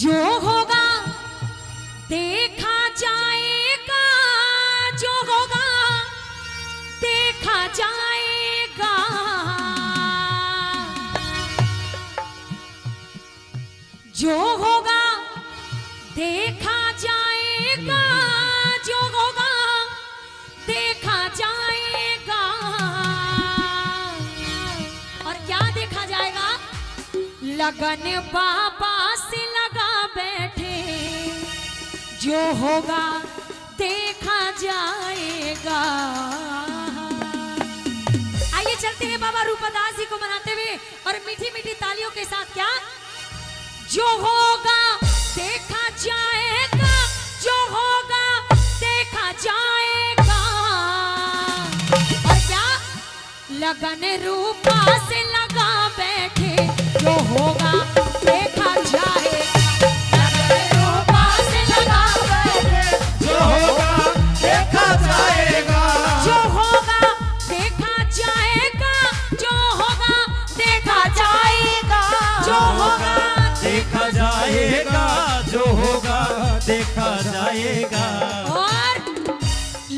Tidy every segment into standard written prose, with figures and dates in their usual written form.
जो होगा देखा जाएगा, जो होगा देखा जाएगा। जो होगा देखा जाएगा, जो होगा देखा जाएगा। और क्या देखा जाएगा? लगन बाबा से लगा बैठे, जो होगा देखा जाएगा। आइए चलते हैं बाबा रूपदास जी को मनाते हुए और मीठी मीठी तालियों के साथ। क्या? जो होगा देखा जाएगा, जो होगा देखा जाएगा। और क्या? लगन रूपा से लगा बैठे, जो होगा देखा जाएगा। लगन रूपा से लगा बैठे, जो होगा देखा जाएगा। जो होगा देखा जाएगा, जो होगा देखा जाएगा। जो होगा देखा जाएगा, जो होगा देखा जाएगा। और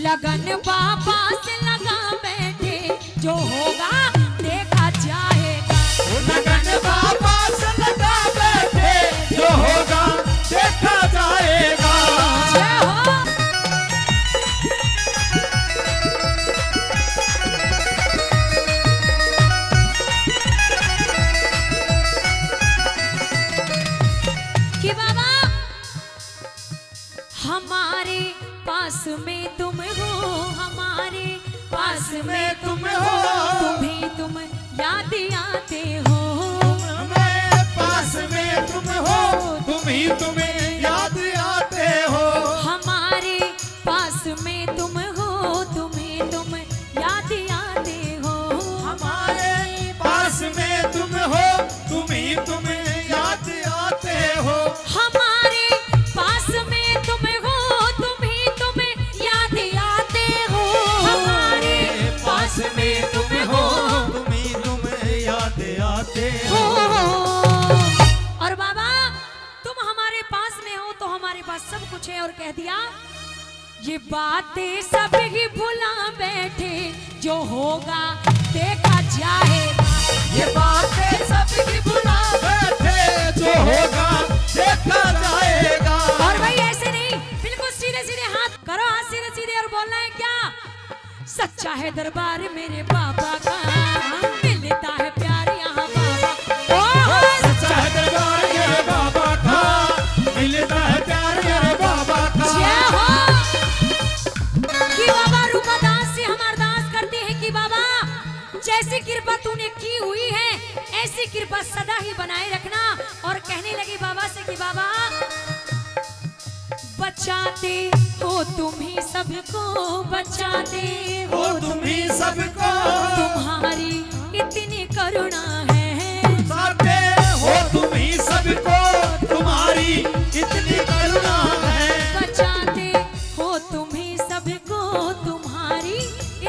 लगन बाबा से लगा बैठे, जो होगा देखा जाएगा। लगन बाबा से लगा बैठे, जो होगा देखा जाएगा। जय हो। कि बाबा हमारे पास में तुम हो, हमारे पास में तुम हो, तुम्हें तुम याद आते हो। हमारे पास में तुम हो, तुम ही तुम्हें याद आते हो। हमारे पास में तुम हो, तुम्हें तुम याद आते हो। हमारे पास में तुम हो, तुम ही तुम्हें याद आते हो। हमारे पास में तुम हो, तुम्हें तुम याद आते हो। हमारे पास में तुम हो, तुम ही तुम्हें याद आते हो। हो। और बाबा तुम हमारे पास में हो तो हमारे पास सब कुछ है। और कह दिया ये बातें सब ही भुला बैठे, जो होगा देखा जाएगा। ये बातें सब ही भुला बैठे, जो होगा देखा जाएगा। और भाई ऐसे नहीं, बिल्कुल सीधे सीधे हाथ करो, हाथ सीधे सीधे और बोलना है क्या? सच्चा है दरबार मेरे बाबा का, मिलता है प्यार यहाँ बाबा। ओ सच्चा है दरबार मेरे बाबा का, मिलता है प्यार मेरे बाबा का। जय हो। कि बाबा रूपदास से हम अरदास करते हैं कि बाबा जैसी कृपा तूने की हुई है, ऐसी कृपा सदा ही बनाए रखना। और कहने लगी बाबा से कि बाबा बचाते हो तुम ही सबको, बचाते हो तुम ही सबको, तुम्हारी इतनी करुणा है। बचाते हो तुम ही सबको, तुम्हारी इतनी करुणा है। बचाते हो तुम ही सबको, तुम्हारी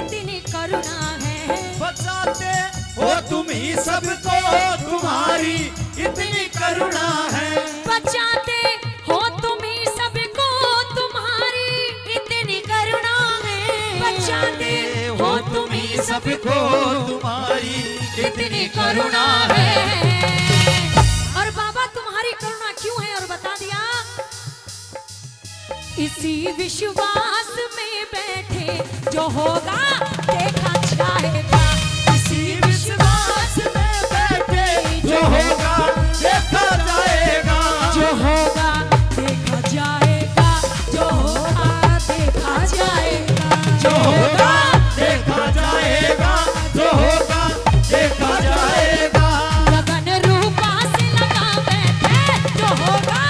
इतनी करुणा है। बचाते हो तुम ही सबको, तुम्हारी इतनी करुणा है। बचाते हो तुम ही सबको, तुम्हारी इतनी करुणा है। बचाते हो तुम ही सबको, तुम्हारी इतनी करुणा है। और बाबा तुम्हारी करुणा क्यों है? और बता दिया इसी विश्वास में बैठे, जो होगा देखा जाएगा। इसी विश्वास में बैठे, जो होगा देखा जाएगा। जो होगा देखा जाएगा, जो होगा देखा जाएगा। जो होगा देखा जाएगा, जो होगा देखा जाएगा। लगन रूपा से लगा बैठे, जो होगा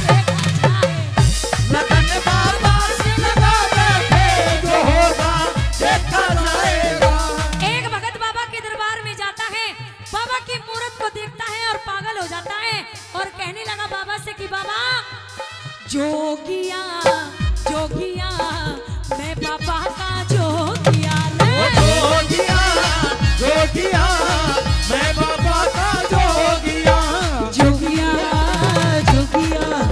देखा जाएगा। लगन बाबा से लगा बैठे, जो होगा देखा जाएगा। एक भगत बाबा के दरबार में जाता है, बाबा की मूरत को देखता है और पागल हो जाता है। और कहने लगा बाबा से कि बाबा जोगिया जोगिया मैं बाबा का जोगिया जोगिया जोगिया मैं बाबा का जोगिया। जोगिया जोगिया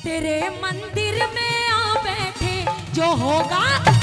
तेरे मंदिर में आ बैठे जो होगा